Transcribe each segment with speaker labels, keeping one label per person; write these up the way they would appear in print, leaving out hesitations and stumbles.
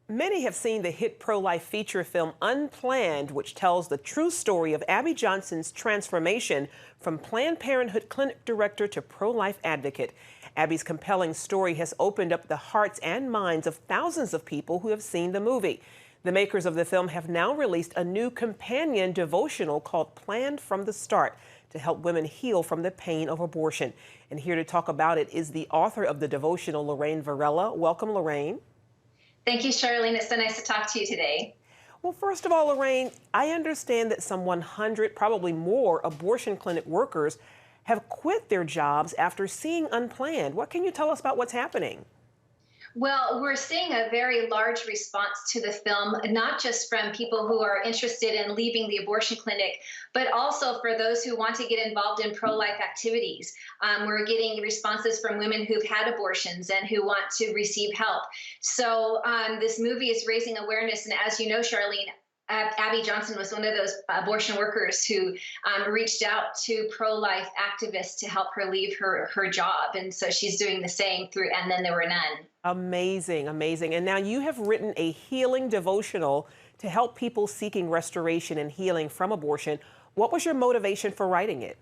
Speaker 1: Many have seen the hit pro-life feature film Unplanned, which tells the true story of Abby Johnson's transformation from Planned Parenthood clinic director to pro-life advocate. Abby's compelling story has opened up the hearts and minds of thousands of people who have seen the movie. The makers of the film have now released a new companion devotional called Planned from the Start to help women heal from the pain of abortion. And here to talk about it is the author of the devotional, Lorraine Varela. Welcome, Lorraine.
Speaker 2: Thank you, Charlene. It's so nice to talk to you today.
Speaker 1: Well, first of all, Lorraine, I understand that some 100, probably more, abortion clinic workers have quit their jobs after seeing Unplanned. What can you tell us about what's happening?
Speaker 2: Well, we're seeing a very large response to the film, not just from people who are interested in leaving the abortion clinic, but also for those who want to get involved in pro-life activities. We're getting responses from women who've had abortions and who want to receive help. So this movie is raising awareness. And as you know, Charlene, Abby Johnson was one of those abortion workers who reached out to pro-life activists to help her leave her job. And so she's doing the same through And Then There Were None.
Speaker 1: Amazing, amazing. And now you have written a healing devotional to help people seeking restoration and healing from abortion. What was your motivation for writing it?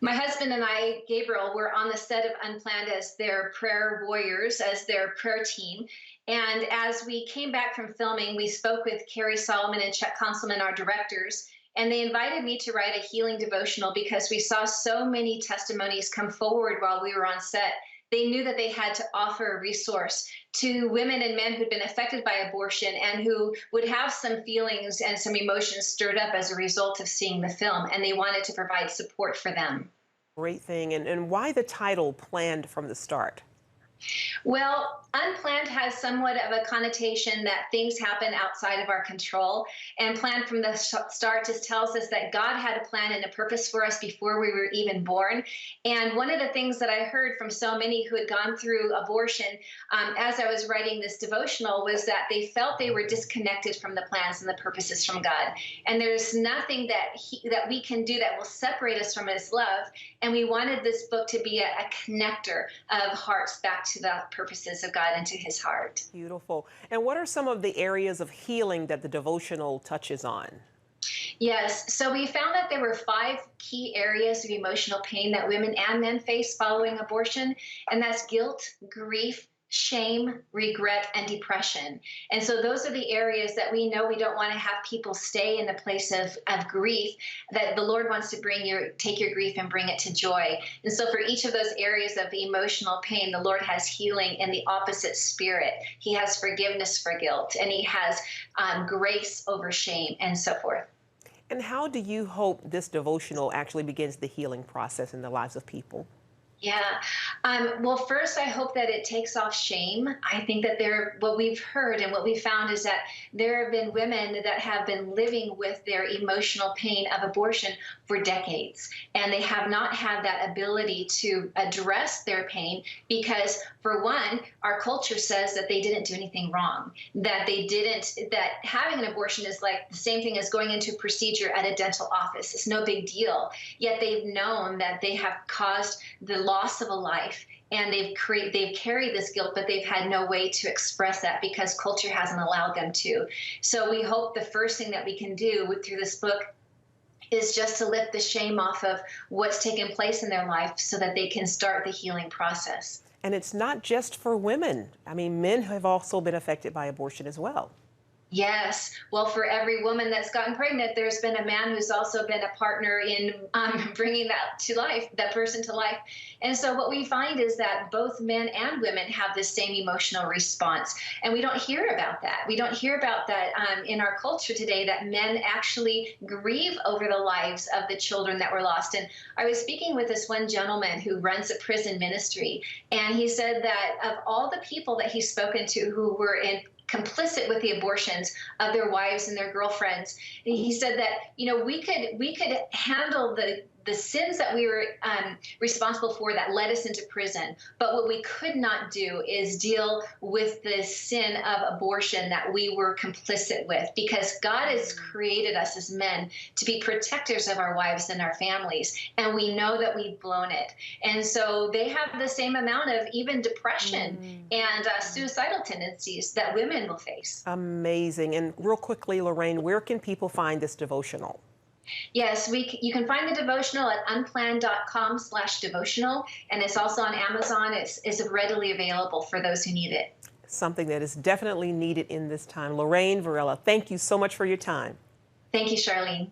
Speaker 2: My husband and I, Gabriel, were on the set of Unplanned as their prayer warriors, as their prayer team. And as we came back from filming, we spoke with Carrie Solomon and Chuck Conselman, our directors, and they invited me to write a healing devotional because we saw so many testimonies come forward while we were on set. They knew that they had to offer a resource to women and men who'd been affected by abortion and who would have some feelings and some emotions stirred up as a result of seeing the film, and they wanted to provide support for them.
Speaker 1: Great thing. And why the title, Planned from the Start?
Speaker 2: Well, unplanned has somewhat of a connotation that things happen outside of our control. And planned from the start just tells us that God had a plan and a purpose for us before we were even born. And one of the things that I heard from so many who had gone through abortion as I was writing this devotional was that they felt they were disconnected from the plans and the purposes from God. And there's nothing that we can do that will separate us from His love. And we wanted this book to be a connector of hearts back to the purposes of God and to His heart.
Speaker 1: Beautiful. And what are some of the areas of healing that the devotional touches on?
Speaker 2: Yes, so we found that there were 5 key areas of emotional pain that women and men face following abortion, and that's guilt, grief, shame, regret, and depression. And so those are the areas that we know we don't want to have people stay in a place of grief, that the Lord wants to take your grief and bring it to joy. And so for each of those areas of emotional pain, the Lord has healing in the opposite spirit. He has forgiveness for guilt, and He has grace over shame, and so forth.
Speaker 1: And how do you hope this devotional actually begins the healing process in the lives of people?
Speaker 2: Yeah. Well, first, I hope that it takes off shame. I think that what we've heard and what we found is that there have been women that have been living with their emotional pain of abortion for decades, and they have not had that ability to address their pain because, for one, our culture says that they didn't do anything wrong, that having an abortion is like the same thing as going into a procedure at a dental office. It's no big deal. Yet they've known that they have caused the loss of a life, and they've carried this guilt, but they've had no way to express that because culture hasn't allowed them to. So we hope the first thing that we can do through this book is just to lift the shame off of what's taken place in their life so that they can start the healing process.
Speaker 1: And it's not just for women. I mean, men have also been affected by abortion as well.
Speaker 2: Yes. Well, for every woman that's gotten pregnant, there's been a man who's also been a partner in bringing that person to life. And so what we find is that both men and women have the same emotional response. And we don't hear about that. We don't hear about that in our culture today, that men actually grieve over the lives of the children that were lost. And I was speaking with this one gentleman who runs a prison ministry, and he said that of all the people that he's spoken to who were complicit with the abortions of their wives and their girlfriends, he said that we could handle the sins that we were responsible for that led us into prison. But what we could not do is deal with the sin of abortion that we were complicit with, because God has created us as men to be protectors of our wives and our families. And we know that we've blown it. And so they have the same amount of even depression and suicidal tendencies that women will face.
Speaker 1: Amazing. And real quickly, Lorraine, where can people find this devotional?
Speaker 2: Yes, you can find the devotional at unplanned.com/devotional, and it's also on Amazon. It's readily available for those who need it.
Speaker 1: Something that is definitely needed in this time. Lorraine Varela, thank you so much for your time.
Speaker 2: Thank you, Charlene.